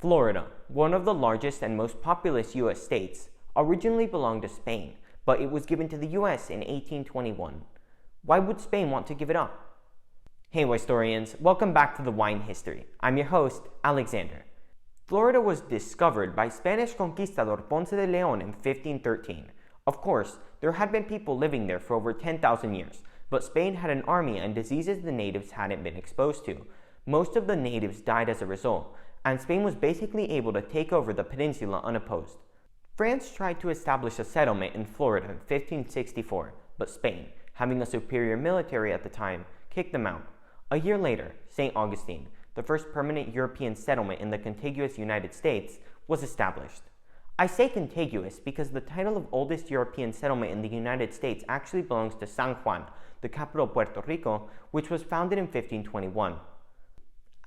Florida, one of the largest and most populous U.S. states, originally belonged to Spain, but it was given to the U.S. in 1821. Why would Spain want to give it up? Hey historians, welcome back to the Wine History. I'm your host, Alexander. Florida was discovered by Spanish conquistador Ponce de Leon in 1513. Of course, there had been people living there for over 10,000 years, but Spain had an army and diseases the natives hadn't been exposed to. Most of the natives died as a result, and Spain was basically able to take over the peninsula unopposed. France tried to establish a settlement in Florida in 1564, but Spain, having a superior military at the time, kicked them out. A year later, St. Augustine, the first permanent European settlement in the contiguous United States, was established. I say contiguous because the title of oldest European settlement in the United States actually belongs to San Juan, the capital of Puerto Rico, which was founded in 1521.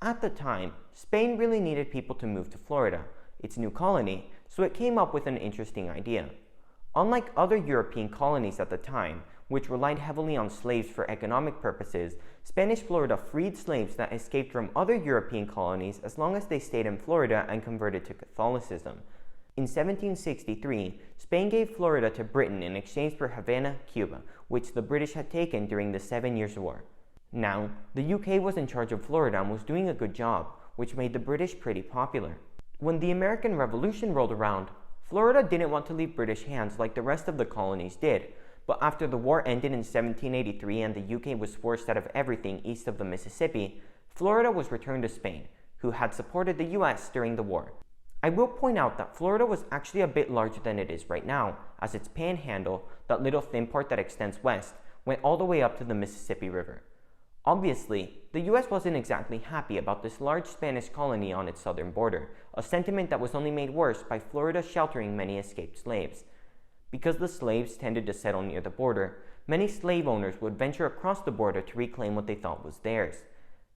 At the time, Spain really needed people to move to Florida, its new colony, so it came up with an interesting idea. Unlike other European colonies at the time, which relied heavily on slaves for economic purposes, Spanish Florida freed slaves that escaped from other European colonies as long as they stayed in Florida and converted to Catholicism. In 1763, Spain gave Florida to Britain in exchange for Havana, Cuba, which the British had taken during the 7 Years' War. Now, the UK was in charge of Florida and was doing a good job, which made the British pretty popular. When the American Revolution rolled around, Florida didn't want to leave British hands like the rest of the colonies did, but after the war ended in 1783 and the UK was forced out of everything east of the Mississippi, Florida was returned to Spain, who had supported the US during the war. I will point out that Florida was actually a bit larger than it is right now, as its panhandle, that little thin part that extends west, went all the way up to the Mississippi River. Obviously, the US wasn't exactly happy about this large Spanish colony on its southern border, a sentiment that was only made worse by Florida sheltering many escaped slaves. Because the slaves tended to settle near the border, many slave owners would venture across the border to reclaim what they thought was theirs.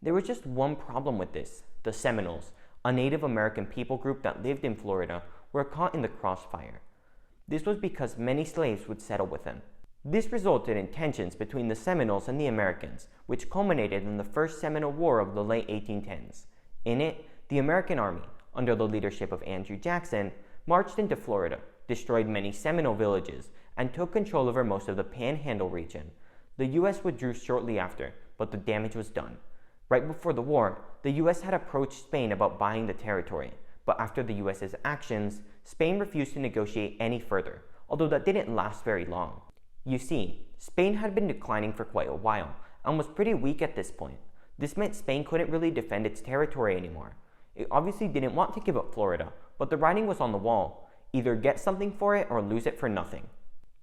There was just one problem with this. The Seminoles, a Native American people group that lived in Florida, were caught in the crossfire. This was because many slaves would settle with them. This resulted in tensions between the Seminoles and the Americans, which culminated in the First Seminole War of the late 1810s. In it, the American Army, under the leadership of Andrew Jackson, marched into Florida, destroyed many Seminole villages, and took control over most of the Panhandle region. The U.S. withdrew shortly after, but the damage was done. Right before the war, the U.S. had approached Spain about buying the territory, but after the U.S.'s actions, Spain refused to negotiate any further, although that didn't last very long. You see, Spain had been declining for quite a while, and was pretty weak at this point. This meant Spain couldn't really defend its territory anymore. It obviously didn't want to give up Florida, but the writing was on the wall. Either get something for it or lose it for nothing.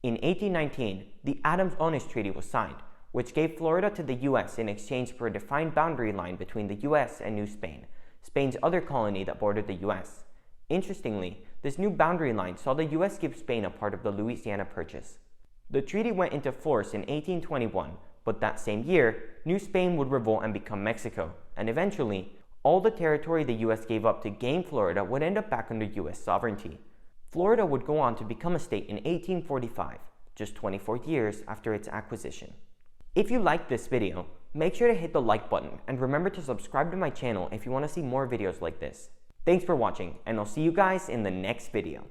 In 1819, the adams-onis Treaty was signed, which gave Florida to the U.S. in exchange for a defined boundary line between the U.S. and New Spain, Spain's other colony that bordered the U.S. Interestingly, this new boundary line saw the U.S. give Spain a part of the Louisiana Purchase. The treaty went into force in 1821, but that same year, New Spain would revolt and become Mexico, and eventually, all the territory the U.S. gave up to gain Florida would end up back under U.S. sovereignty. Florida would go on to become a state in 1845, just 24 years after its acquisition. If you liked this video, make sure to hit the like button and remember to subscribe to my channel if you want to see more videos like this. Thanks for watching, and I'll see you guys in the next video.